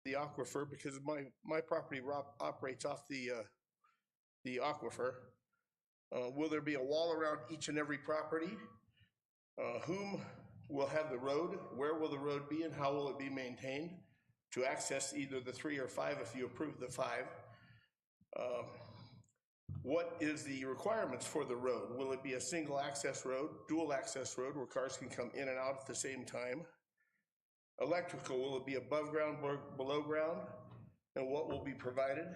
the aquifer because my property operates off the aquifer. Will there be a wall around each and every property? Whom will have the road? Where will the road be and how will it be maintained to access either the 3 or 5 if you approve the 5? What is the requirements for the road? Will it be a single access road, dual access road where cars can come in and out at the same time? Electrical, will it be above ground, below ground? And what will be provided?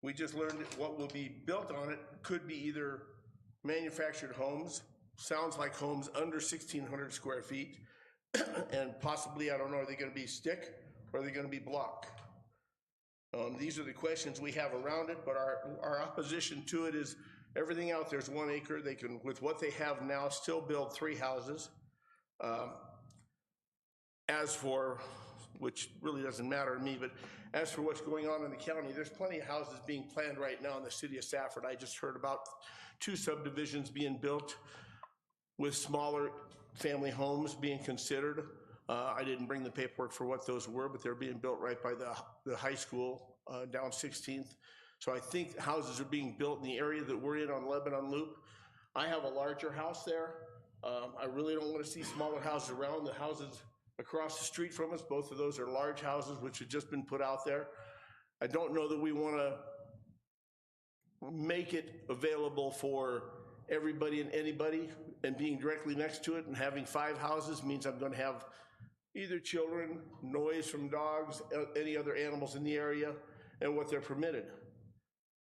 We just learned that what will be built on it could be either manufactured homes, sounds like homes under 1,600 square feet, and possibly, I don't know, are they gonna be stick or are they gonna be block? These are the questions we have around it, but our opposition to it is everything out there is 1 acre. They can, with what they have now, still build 3 houses. As for, which really doesn't matter to me, but as for what's going on in the county, there's plenty of houses being planned right now in the city of Safford. I just heard about 2 subdivisions being built with smaller family homes being considered. I didn't bring the paperwork for what those were, but they're being built right by the high school down 16th. So I think houses are being built in the area that we're in on Lebanon Loop. I have a larger house there. I really don't want to see smaller houses around. The houses across the street from us, both of those are large houses which have just been put out there. I don't know that we want to make it available for everybody and anybody, and being directly next to it and having 5 houses means I'm going to have either children, noise from dogs, any other animals in the area, and what they're permitted.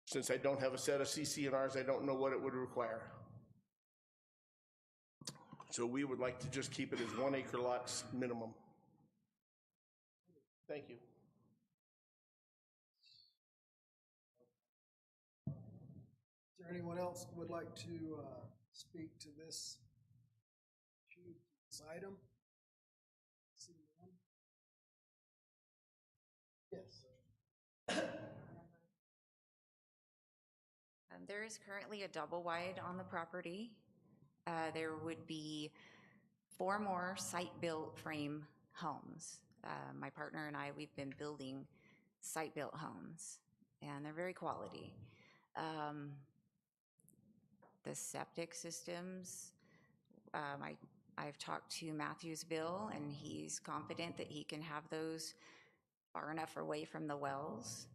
Since I don't have a set of CC&Rs, I don't know what it would require. So we would like to just keep it as 1 acre lots minimum. Thank you. Is there anyone else who would like to speak to this item? Yes. There is currently a double wide on the property. There would be 4 more site-built frame homes. My partner and I, we've been building site-built homes, and they're very quality. The septic systems, I've talked to Matthews Bill, and he's confident that he can have those far enough away from the wells.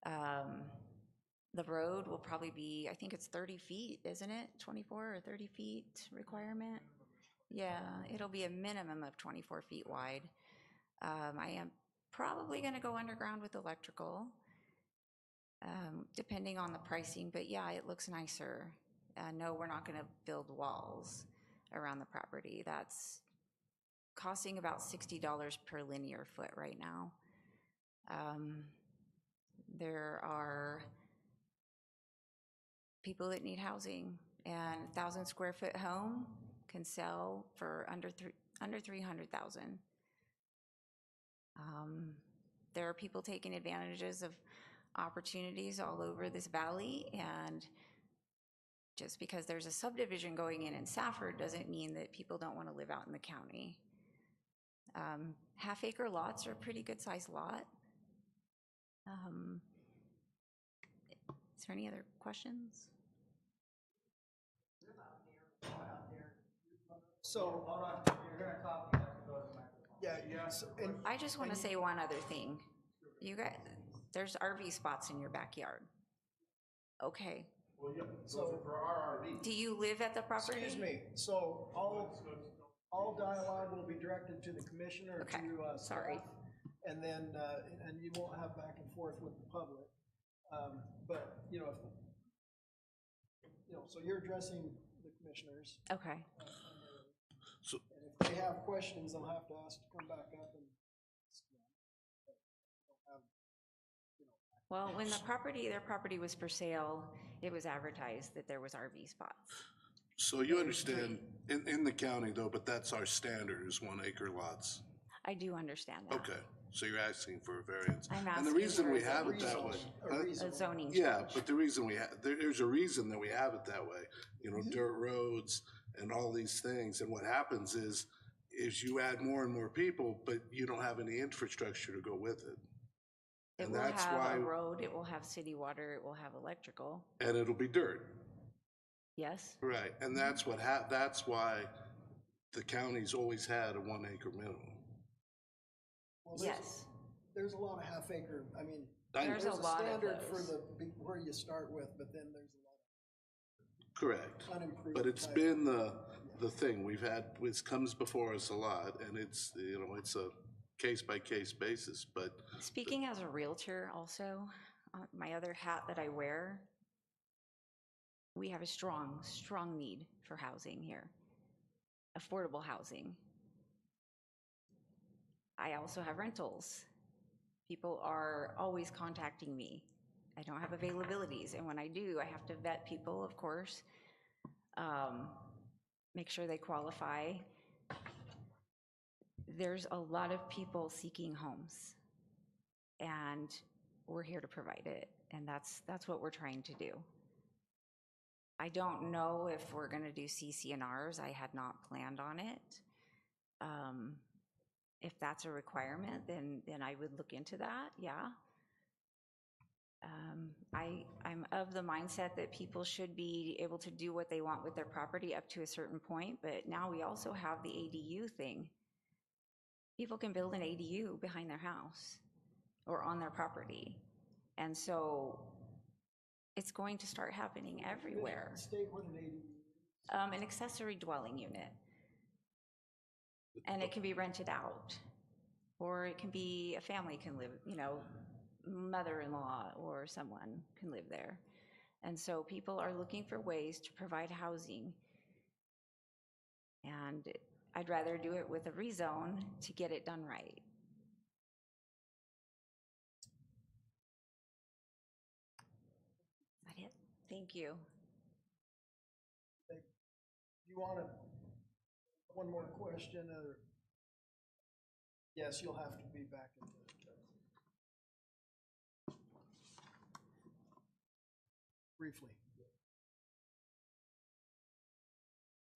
The road will probably be, I think it's 30 feet, isn't it? 24 or 30 feet requirement? Yeah, it'll be a minimum of 24 feet wide. I am probably gonna go underground with electrical, depending on the pricing, but yeah, it looks nicer. No, we're not gonna build walls around the property. That's costing about $60 per linear foot right now. There are people that need housing, and 1,000 square foot home can sell for under 300,000. There are people taking advantages of opportunities all over this valley, and just because there's a subdivision going in Safford doesn't mean that people don't want to live out in the county. Half-acre lots are a pretty good sized lot. Is there any other questions? So, yeah. So, I just want to say one other thing. You guys, there's RV spots in your backyard. Okay. Well, yeah, those are for our RV. Do you live at the property? Excuse me. So all dialogue will be directed to the commissioner, okay. To sorry, staff, and then and you won't have back and forth with the public. But you know, so you're addressing the commissioners. Okay. So, and if they have questions, they'll have to ask to come back up and. Well, when their property was for sale, it was advertised that there was RV spots. So you understand, in the county though, but that's our standard is 1 acre lots. I do understand that. Okay, so you're asking for a variance. I'm asking and the reason for we have it that way. A zoning Yeah, change. but the reason there's a reason that we have it that way. You know, dirt roads and all these things. And what happens is, is you add more and more people, but you don't have any infrastructure to go with it. It And will that's have why, a road, it will have city water, it will have electrical, and it'll be dirt. yes? Right, and that's that's why the county's always had a 1 acre minimum. Well, Yes. There's a lot of half acre, I mean, There's a lot of standard for those. where you start with, but then there's a lot Correct. of unimproved. But it's type. been the thing, we've had, it comes before us a lot, and it's, you know, it's a case-by-case basis, but Speaking as a realtor also, my other hat that I wear, we have a strong, strong need for housing here, affordable housing. I also have rentals. People are always contacting me. I don't have availabilities, and when I do, I have to vet people, of course, make sure they qualify. There's a lot of people seeking homes, and we're here to provide it, and that's what we're trying to do. I don't know if we're gonna do CCNRs. I had not planned on it. If that's a requirement, then I would look into that, yeah. I'm of the mindset that people should be able to do what they want with their property up to a certain point, but now we also have the ADU thing. People can build an ADU behind their house or on their property. And so it's going to start happening everywhere. State what an ADU. An accessory dwelling unit. And it can be rented out, or it can be, a family can live, you know, mother-in-law or someone can live there. And so people are looking for ways to provide housing. And I'd rather do it with a rezone to get it done right. Is that it? Thank you. You want one more question, or? Yes, you'll have to be back into it. Briefly.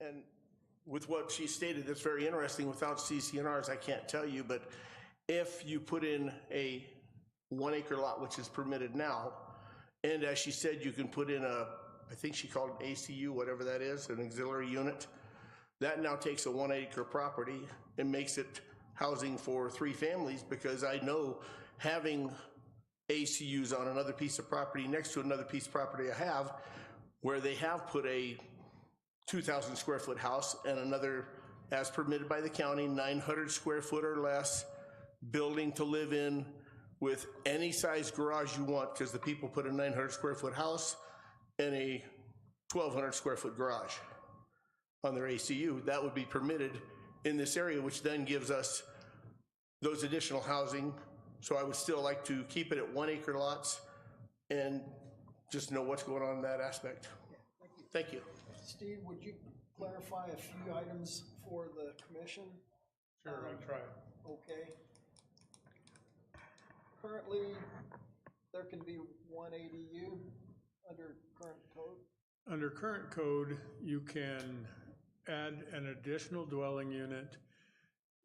And with what she stated, that's very interesting. Without CCNRs, I can't tell you, but if you put in a 1 acre lot, which is permitted now, and as she said, you can put in a, I think she called it ACU, whatever that is, an auxiliary unit, that now takes a 1 acre property and makes it housing for 3 families, because I know having ACUs on another piece of property next to another piece of property I have, where they have put a 2,000 square foot house and another, as permitted by the county, 900 square foot or less building to live in with any size garage you want, because the people put a 900 square foot house and a 1,200 square foot garage on their ACU. That would be permitted in this area, which then gives us those additional housing. So I would still like to keep it at 1 acre lots and just know what's going on in that aspect. Thank you. Steve, would you clarify a few items for the commission? Sure, I'll try. Okay. Currently, there can be 1 ADU under current code. Under current code, you can add an additional dwelling unit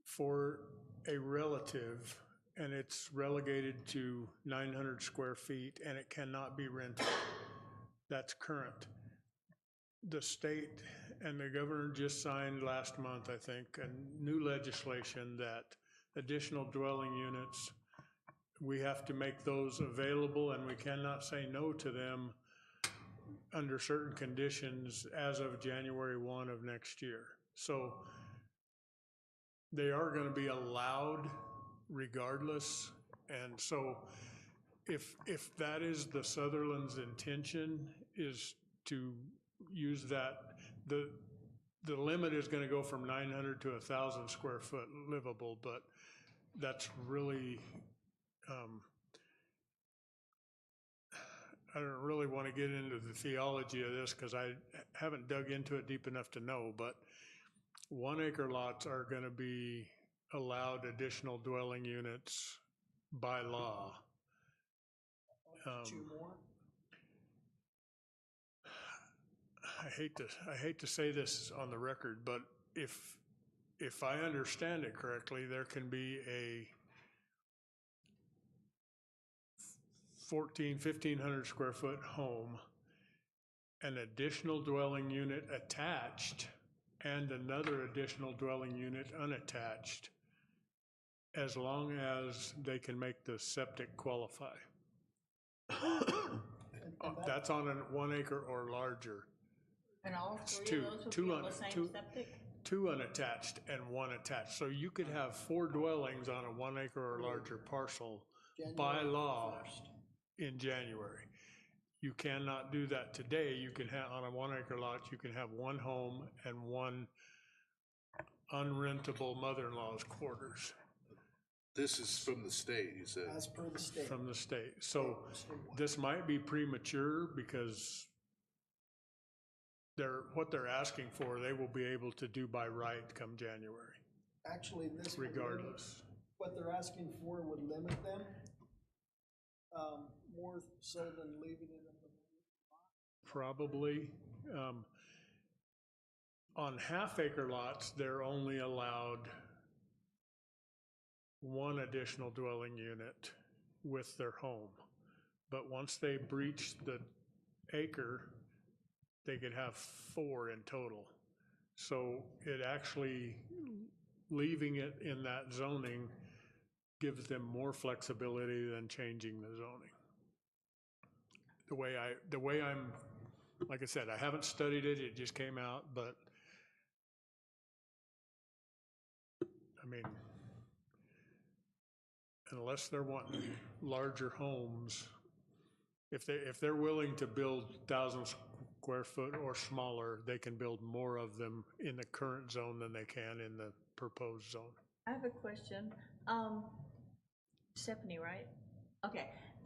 for a relative, and it's relegated to 900 square feet, and it cannot be rented. That's current. The state and the governor just signed last month, I think, a new legislation that additional dwelling units, we have to make those available, and we cannot say no to them under certain conditions as of January 1 of next year. So they are going to be allowed regardless. And so if that is the Sutherland's intention, is to use that, the limit is going to go from 900 to 1,000 square foot livable, but that's really, I don't really want to get into the theology of this because I haven't dug into it deep enough to know, but 1 acre lots are going to be allowed additional dwelling units by law. 2 more? I hate to say this on the record, but if if I understand it correctly, there can be a 1,500 square foot home, an additional dwelling unit attached, and another additional dwelling unit unattached, as long as they can make the septic qualify. That's on a 1 acre or larger. And all It's three two- of those would two be on- on the same two- septic? 2 unattached and 1 attached. So you could have 4 dwellings on a 1 acre or larger parcel by January law 1st. in January. You cannot do that today. You can have, on a 1 acre lot, you can have 1 home and 1 unrentable mother-in-law's quarters This is from the state, you said. As per the state. from the state. So Statewide. this might be premature because what they're asking for, they will be able to do by right come January, Actually, this would limit, regardless. what they're asking for would limit them, more so than leaving it in the. Probably. On half acre lots, they're only allowed 1 additional dwelling unit with their home. But once they breach the acre, they could have 4 in total. So it actually, leaving it in that zoning gives them more flexibility than changing the zoning. The way I'm, like I said, I haven't studied it, it just came out, but I mean, unless they're wanting larger homes, if they're willing to build 1,000 square foot or smaller, they can build more of them in the current zone than they can in the proposed zone. I have a question. Stephanie, right?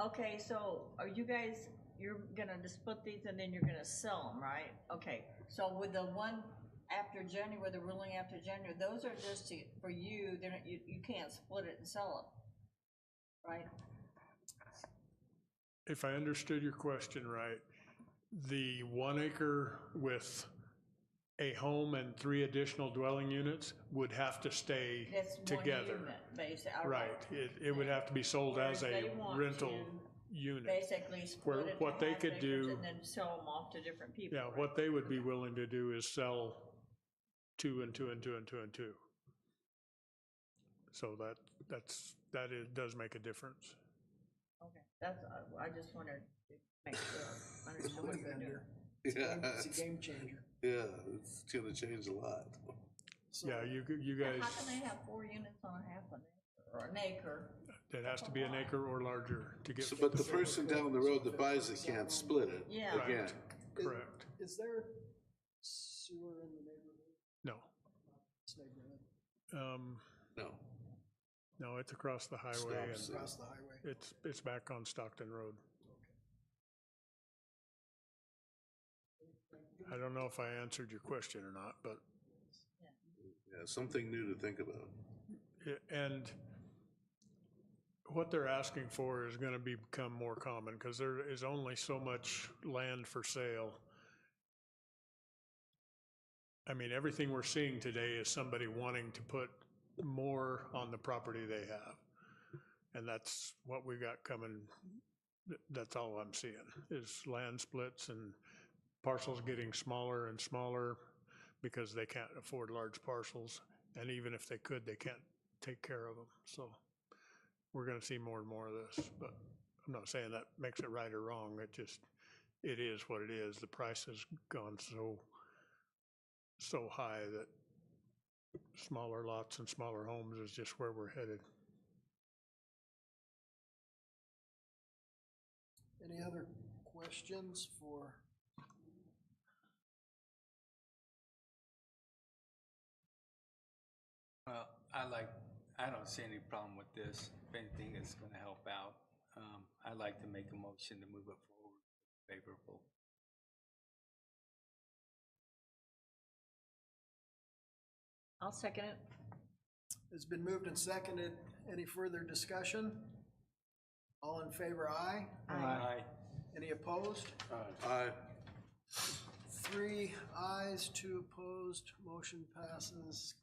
Okay, so are you guys, you're gonna just split these and then you're gonna sell them, right? Okay, so with the one after January, the ruling after January, those are just for you, they're not, you can't split it and sell them, right? If I understood your question right, the 1 acre with a home and 3 additional dwelling units would have to stay That's one together. unit, basically. Right, it would have to be sold as Whereas a they want rental to unit. Basically split it what to they half could acres do- and then sell them off to different people. Yeah, right? what they would be willing to do is sell 2 and 2 and 2 and 2 and 2. So does make a difference. Okay, that's, I just wanted to make sure I understood what you're doing. Yeah, It's a game changer. yeah, it's gonna change a lot. So Yeah, you guys, How can they have 4 units on a half an acre, or an acre? it has to be an acre or larger to get. So, but the person down the road that buys it can't split it Yeah. Right. again. Correct, Is there sewer in the neighborhood? no. This neighborhood, No. No, it's across the highway Stops and across the highway? it's back on Stockton Road. I don't know if I answered your question or not, but, Yeah, something new to think about. and what they're asking for is gonna become more common, because there is only so much land for sale. I mean, everything we're seeing today is somebody wanting to put more on the property they have. And that's what we got coming, that's all I'm seeing, is land splits and parcels getting smaller and smaller because they can't afford large parcels. And even if they could, they can't take care of them. So we're gonna see more and more of this, but I'm not saying that makes it right or wrong. It is what it is. The price has gone so high that smaller lots and smaller homes is just where we're headed. Any other questions for? Well, I don't see any problem with this. If anything, it's gonna help out. I'd like to make a motion to move it forward, favorable. I'll second it. It's been moved and seconded. Any further discussion? All in favor, aye. Aye. Any opposed? Aye. 3 ayes, 2 opposed, motion passes.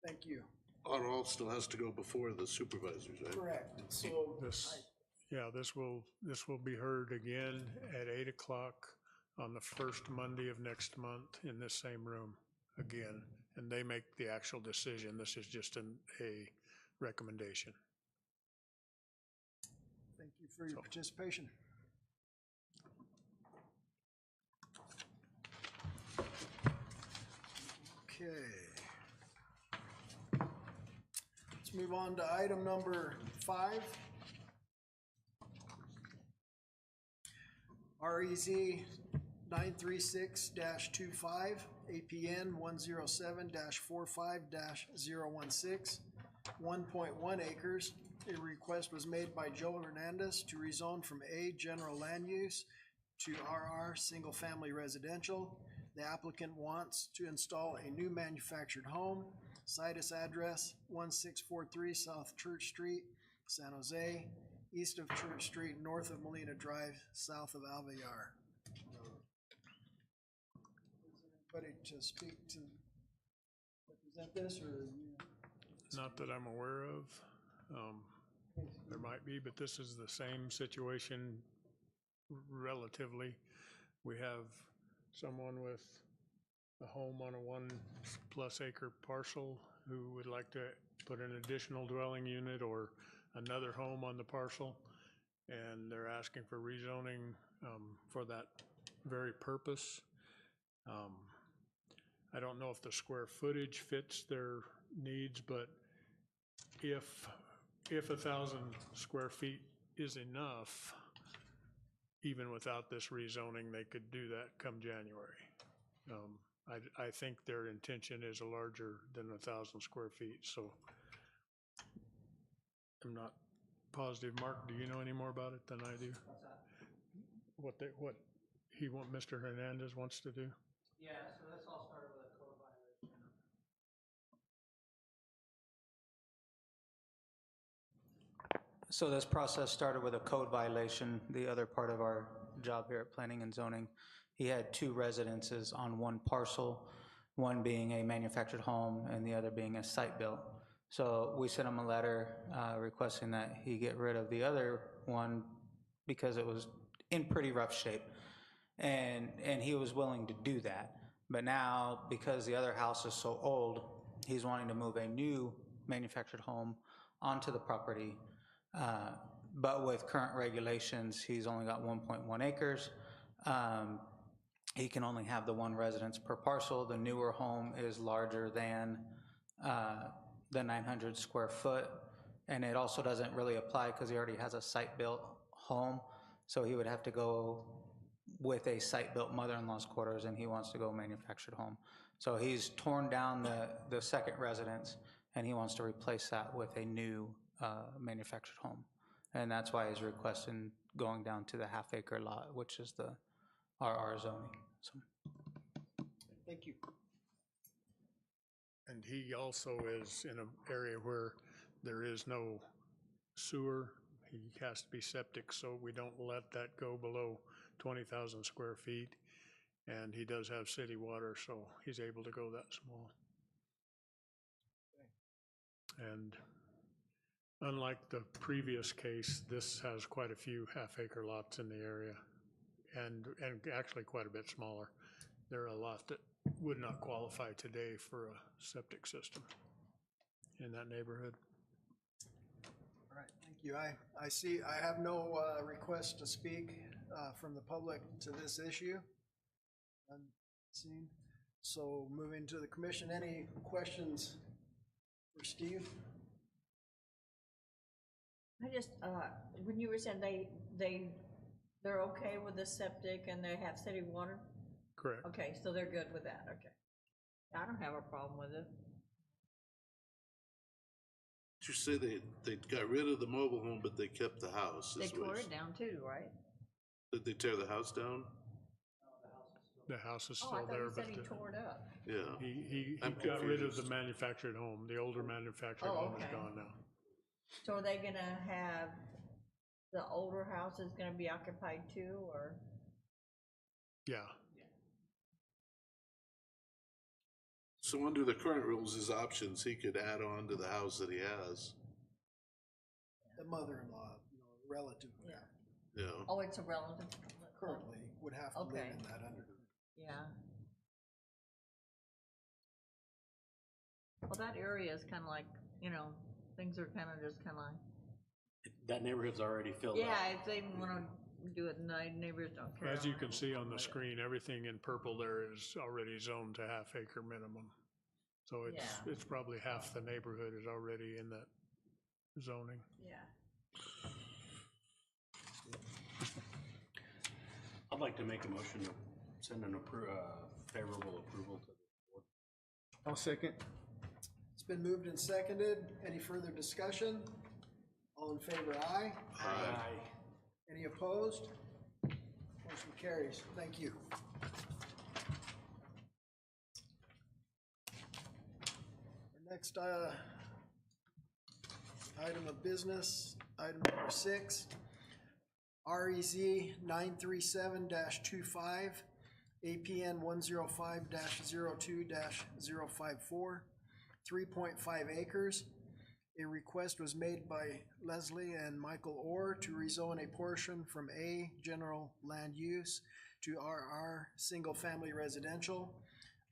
Thank you. It all still has to go before the supervisors, right? Correct. So This, yeah, this will be heard again at 8 o'clock on the first Monday of next month in this same room again. And they make the actual decision. This is just a recommendation. thank you for your participation. Okay. Let's move on to item number 5. REZ 936-25, APN 107-45-016, 1.1 acres. A request was made by Joe Hernandez to rezone from A, general land use, to RR, single-family residential. The applicant wants to install a new manufactured home. Situs address 1643 South Church Street, San Jose, east of Church Street, north of Molina Drive, south of Alvear. Is there anybody to speak to represent this, or you? Not that I'm aware of. There might be, but this is the same situation relatively. We have someone with a home on a 1+ acre parcel who would like to put an additional dwelling unit or another home on the parcel, and they're asking for rezoning for that very purpose. I don't know if the square footage fits their needs, but if 1,000 square feet is enough, even without this rezoning, they could do that come January. I think their intention is larger than 1,000 square feet, so I'm not positive. Mark, do you know any more about it than I do? What's that? What Mr. Hernandez wants to do? Yeah, so this all started with a code violation. So this process started with a code violation, the other part of our job here at Planning and Zoning. He had 2 residences on one parcel, one being a manufactured home and the other being a site built. So we sent him a letter requesting that he get rid of the other one because it was in pretty rough shape. And he was willing to do that. But now, because the other house is so old, he's wanting to move a new manufactured home onto the property. But with current regulations, he's only got 1.1 acres. He can only have the 1 residence per parcel. The newer home is larger than the 900 square foot. And it also doesn't really apply because he already has a site-built home. So he would have to go with a site-built mother-in-law's quarters, and he wants to go manufactured home. So he's torn down the second residence, and he wants to replace that with a new manufactured home. And that's why he's requesting going down to the half-acre lot, which is the RR zoning. So. Thank you. And he also is in an area where there is no sewer. He has to be septic, so we don't let that go below 20,000 square feet. And he does have city water, so he's able to go that small. And unlike the previous case, this has quite a few half-acre lots in the area, and actually quite a bit smaller. There are a lot that would not qualify today for a septic system in that neighborhood. All right, thank you. I see, I have no requests to speak from the public to this issue. Unseen. So moving to the commission, any questions for Steve? I just, when you were saying they're okay with the septic and they have city water? Correct. Okay, so they're good with that, okay. I don't have a problem with it. Did you say they got rid of the mobile home, but they kept the house? They is what tore you it down too, right? Did they tear the house down? The house is Oh, I still thought there, you said but he tore it up. Yeah. he I'm got rid of the confused. manufactured home. The older manufactured Oh, home is okay. gone now. So are they gonna have, the older house is gonna be occupied too, or? Yeah. So under the current rules, his options, he could add on to the house that he has, The mother-in-law, relative would have, you know. Oh, it's a relative? currently would have to live Okay. in that under. Yeah. Well, that area is kind of like, things are kind of just kind of like, That neighborhood's already filled up. yeah, if they want to do it, neighbors don't care. As you can see on the screen, everything in purple there is already zoned to half-acre minimum. So Yeah. it's probably half the neighborhood is already in that zoning. Yeah. I'd like to make a motion to send an favorable approval to the board. I'll second. It's been moved and seconded. Any further discussion? All in favor, aye. Aye. Any opposed? Motion carries. Thank you. Our next item of business, item number 6, REZ 937-25, APN 105-02-054, 3.5 acres. A request was made by Leslie and Michael Orr to rezone a portion from A, general land use, to RR, single-family residential.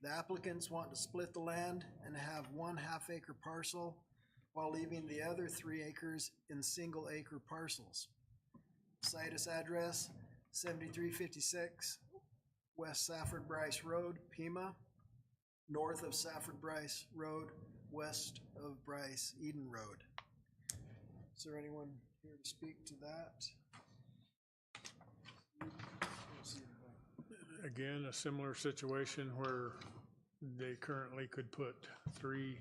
The applicants want to split the land and have 1 half-acre parcel while leaving the other 3 acres in single-acre parcels. Situs address, 7356 West Safford Bryce Road, Pima, north of Safford Bryce Road, west of Bryce Eden Road. Is there anyone here to speak to that? Again, a similar situation where they currently could put three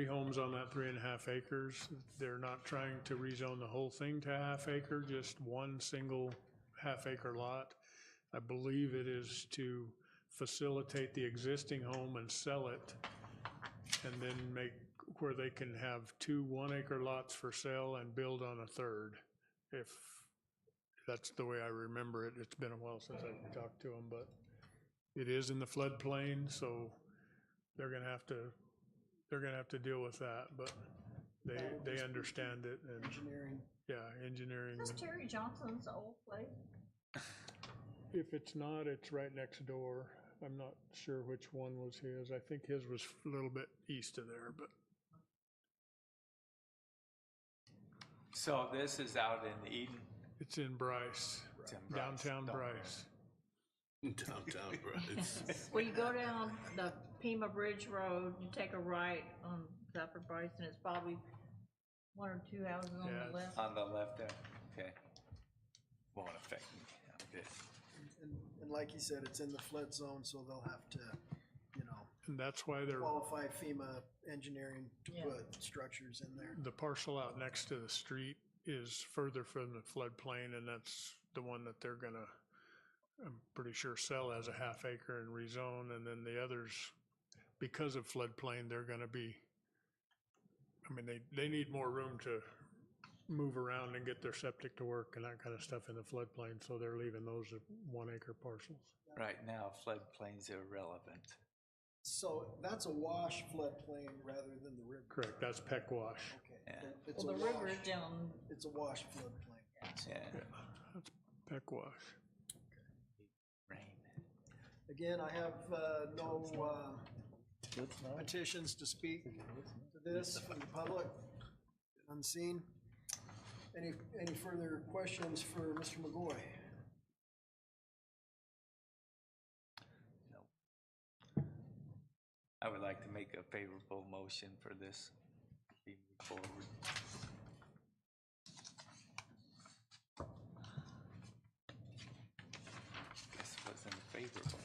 homes on that 3.5 acres. They're not trying to rezone the whole thing to a half acre, just one single half-acre lot. I believe it is to facilitate the existing home and sell it, and then make where they can have 2 1-acre lots for sale and build on a third. If that's the way I remember it. It's been a while since I talked to them, but it is in the floodplain, so they're gonna have to deal with that, but they understand it, and Engineering. yeah, engineering. Is this Terry Johnson's old place? If it's not, it's right next door. I'm not sure which one was his. I think his was a little bit east of there, but So this is out in Eden? it's in Bryce, It's in Bryce. downtown Bryce. Downtown Bryce. Well, you go down the Pima Bridge Road, you take a right on Safford Bryce, and it's probably 1 or 2 houses on Yeah, the left. On the left there, okay. Won't affect me, I'm good. And like you said, it's in the flood zone, so they'll have to, And that's why they're, qualify FEMA engineering to Yeah. put structures in there. the parcel out next to the street is further from the floodplain, and that's the one that they're gonna, I'm pretty sure, sell as a half acre and rezone, and then the others, because of floodplain, they're gonna be, I mean, they need more room to move around and get their septic to work and that kind of stuff in the floodplain, so they're leaving those at 1-acre parcels. Right now, floodplain's irrelevant. So that's a wash floodplain rather than the river. Correct, that's Peck Wash. Okay. Yeah. It's Well, a the river wash. is down, It's a wash floodplain. Yeah, That's Peck Wash. rain. Again, I have no petitions to speak to this from the public, unseen. Any further questions for Mr. McGoy? No. I would like to make a favorable motion for this to be moved forward. This wasn't favorable.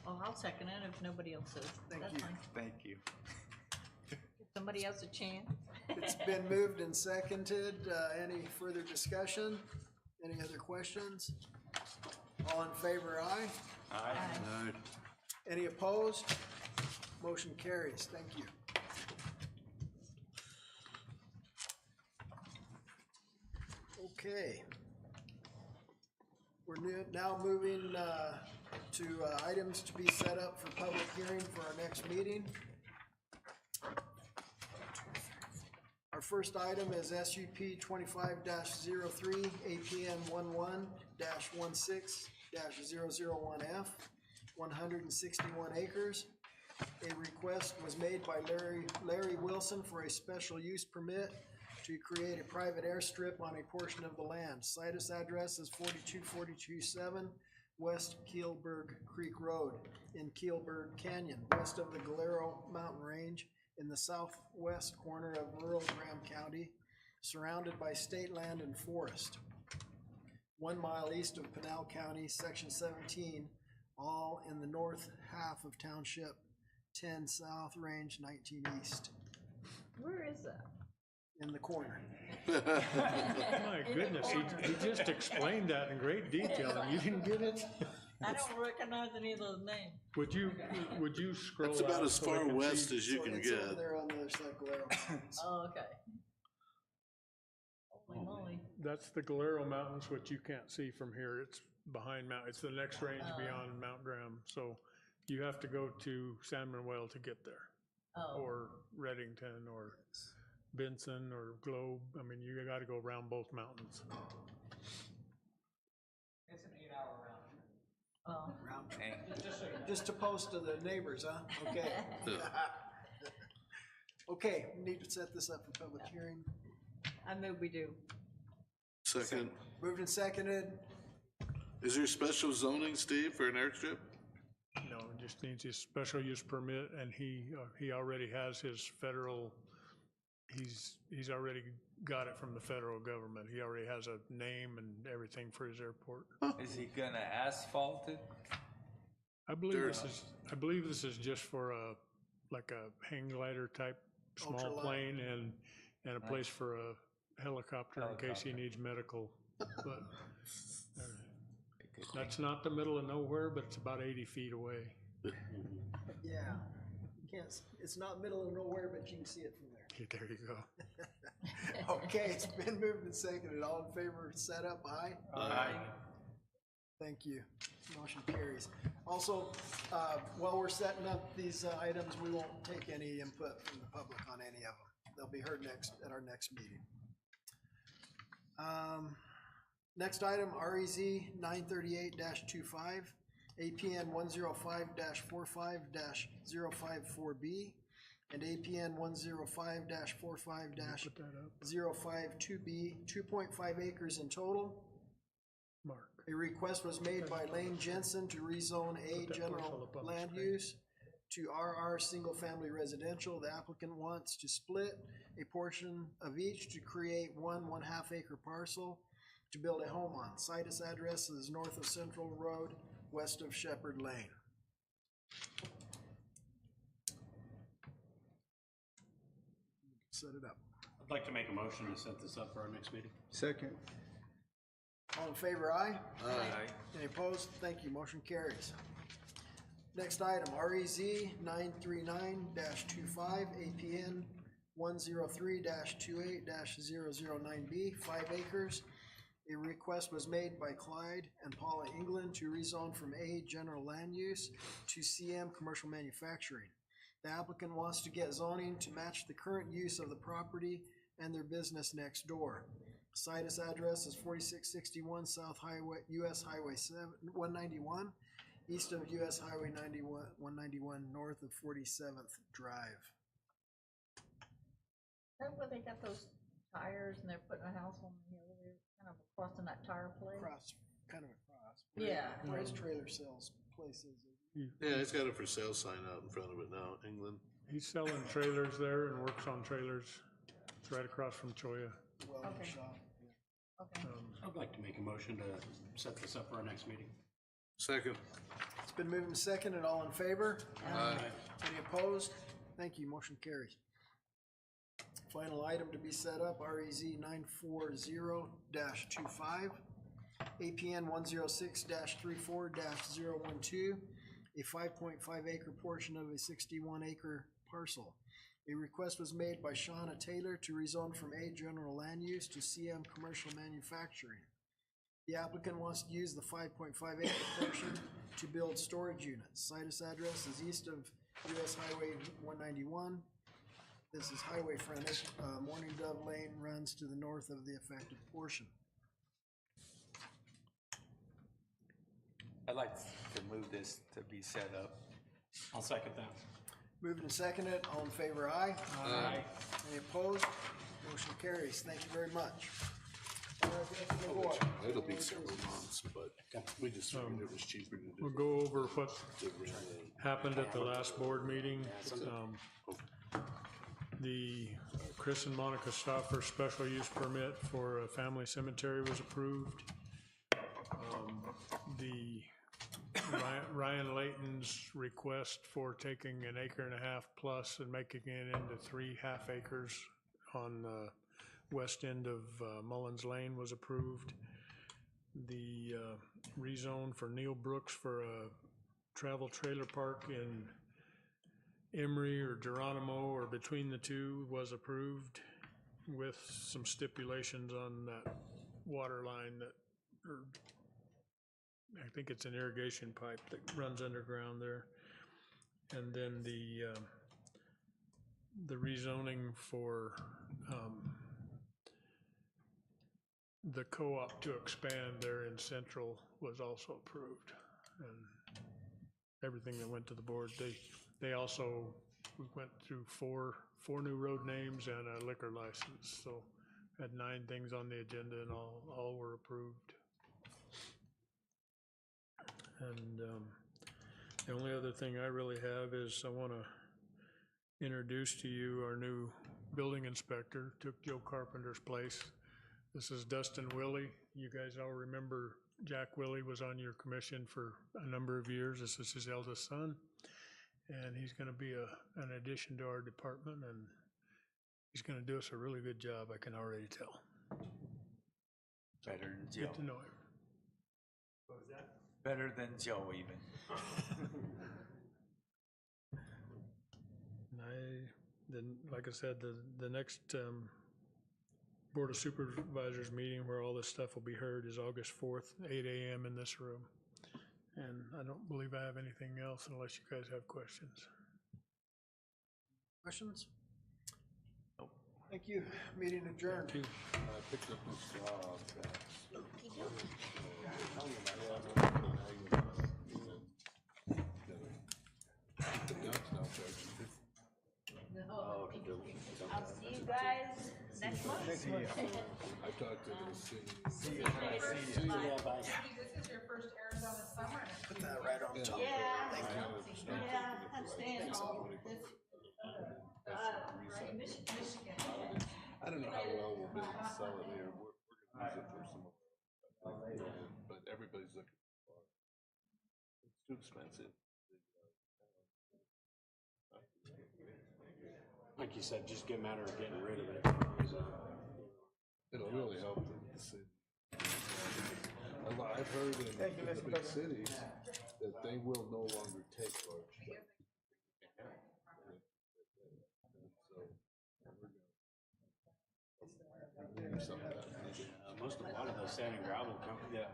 oh, I'll second it if nobody else is. Thank That's you. fine. Thank you. Give somebody else a chance. It's been moved and seconded. Any further discussion? Any other questions? All in favor, aye. Aye. Any opposed? Motion carries. Thank you. Okay. now moving to items to be set up for public hearing for our next meeting. Our first item is SUP 25-03, APN 11-16-001F, 161 acres. A request was made by Larry Wilson for a special use permit to create a private airstrip on a portion of the land. Situs address is 42427 West Keelberg Creek Road in Keelberg Canyon, west of the Galero Mountain Range in the southwest corner of rural Graham County, surrounded by state land and forest. 1 mile east of Pinal County, section 17, all in the north half of Township 10 South, Range 19 East, Where is that? in the corner. My goodness, he just explained that in great detail, and you didn't get it? I don't recognize any of those names. Would you scroll out? It's about as so they far can west see? as you So can it's over get. there on the other side of Galero Mountains. Oh, okay. Holy moly. That's the Galero Mountains, which you can't see from here. It's behind Mount, it's the next range beyond Mount Graham. So you have to go to San Manuel to get there, Oh, or Reddington, or Benson, or Globe. I mean, you gotta go around both mountains. oh. Round trip. Just to post to the neighbors, huh? Okay. Okay, we need to set this up for public hearing. I move we do. Second, Moved and seconded. is there special zoning, Steve, for an airstrip? No, it just needs his special use permit, and he already has his federal, he's already got it from the federal government. He already has a name and everything for his airport. Is he gonna asphalt it? I believe this is just for like a hang glider type small Ultralight. plane and a place for a helicopter in case he needs medical. But that's not the middle of nowhere, but it's about 80 feet away. Yeah. You can't, it's not middle of nowhere, but you can see it from there. There you go. Okay, it's been moved and seconded. All in favor, set up, aye? Aye. Thank you. Motion carries. Also, while we're setting up these items, we won't take any input from the public on any of them. They'll be heard at our next meeting. Next item, REZ 938-25, APN 105-45-054B, and APN 105-45-052B, 2.5 acres in total. Mark. A request was made by Lane Jensen to rezone A general land use to RR single family residential. The applicant wants to split a portion of each to create 1.5 acre parcel to build a home on. Situs address is north of Central Road, west of Shepherd Lane. Set it up. I'd like to make a motion to set this up for our next meeting. Second. All in favor, aye? Aye. Any opposed? Thank you, motion carries. Next item, REZ 939-25, APN 103-28-009B, 5 acres. A request was made by Clyde and Paula England to rezone from A general land use to CM commercial manufacturing. The applicant wants to get zoning to match the current use of the property and their business next door. Situs address is 4661 South Highway, US Highway 191, east of US Highway 191, north of 47th Drive. That where they got those tires and they're putting a house on the hill there, kind of across in that tire place? Kind of across. Yeah. Where his trailer sales places. Yeah, he's got a for sale sign out in front of it now, England. He's selling trailers there and works on trailers. It's right across from Choya. Welding Okay. shop. Okay. I'd like to make a motion to set this up for our next meeting. Second. It's been moved and seconded. All in favor? Aye. Any opposed? Thank you, motion carries. Final item to be set up, REZ 940-25, APN 106-34-012, a 5.5 acre portion of a 61 acre parcel. A request was made by Shauna Taylor to rezone from A general land use to CM commercial manufacturing. The applicant wants to use the 5.5 acre portion to build storage units. Site address is east of US Highway 191. This is highway frontage. Morning Dove Lane runs to the north of the affected portion. I'd like to move this to be set up. I'll second that. Moving and seconded, all in favor, aye? Aye. Any opposed? Motion carries. Thank you very much. It'll be several months, but we just figured it was cheaper to do. We'll go over what happened at the last board meeting. The Chris and Monica Stauffer special use permit for a family cemetery was approved. The Ryan Layton's request for taking an acre and a half plus and making it into 3 half acres on the west end of Mullins Lane was approved. The rezone for Neil Brooks for a travel trailer park in Emery or Geronimo or between the two was approved with some stipulations on that water line that, or I think it's an irrigation pipe that runs underground there. And then the rezoning for the co-op to expand there in Central was also approved. And everything that went to the board, they also, we went through four new road names and a liquor license. So had 9 things on the agenda and all were approved. And the only other thing I really have is I want to introduce to you our new building inspector, took Joe Carpenter's place. This is Dustin Willey. You guys all remember Jack Willey was on your commission for a number of years. This is his eldest son. And he's going to be an addition to our department, and he's going to do us a really good job, I can already tell. Better than Joe. Get to know him. What was that? Better than Joe even. Then, like I said, the next Board of Supervisors meeting where all this stuff will be heard is August 4th, 8 a.m. in this room. And I don't believe I have anything else unless you guys have questions. Questions? Thank you. Meeting adjourned. I picked up this job. I'll see you guys next month. I talked to the city. See you later. This is your first Arizona summer. Put that right on top. Yeah, I'm staying home. Michigan. I don't know how well we'll be able to sell it here. We're gonna use it for some, but everybody's looking for it. It's too expensive. Like you said, just get a matter of getting rid of it. It'll really help the city. I've heard in the big cities that they will no longer take large trucks. So we're gonna A lot of those sand and gravel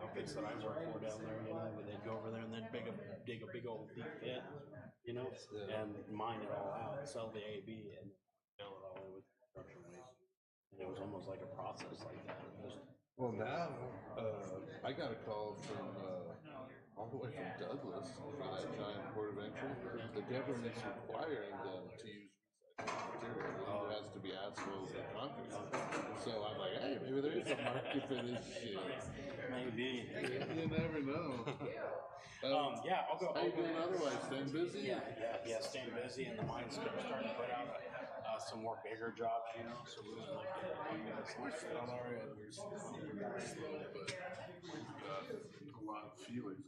outfits that I work for down there, you know, where they'd go over there and they'd dig a big old deep pit, you know, and mine it all out, sell the AB and fill it all in with construction waste. And it was almost like a process like that. Well, now, I got a call from, all the way from Douglas for that giant port of entry. The government's requiring them to use recycled material. It has to be asphalt and concrete. So I'm like, hey, maybe there is a market for this shit. Maybe. You never know. Yeah, I'll go. How you doing otherwise? Staying busy? Yeah, staying busy, and the mine's starting to put out some more bigger jobs, you know, so we would like to On our end, we're slow, but we've got a lot of feelings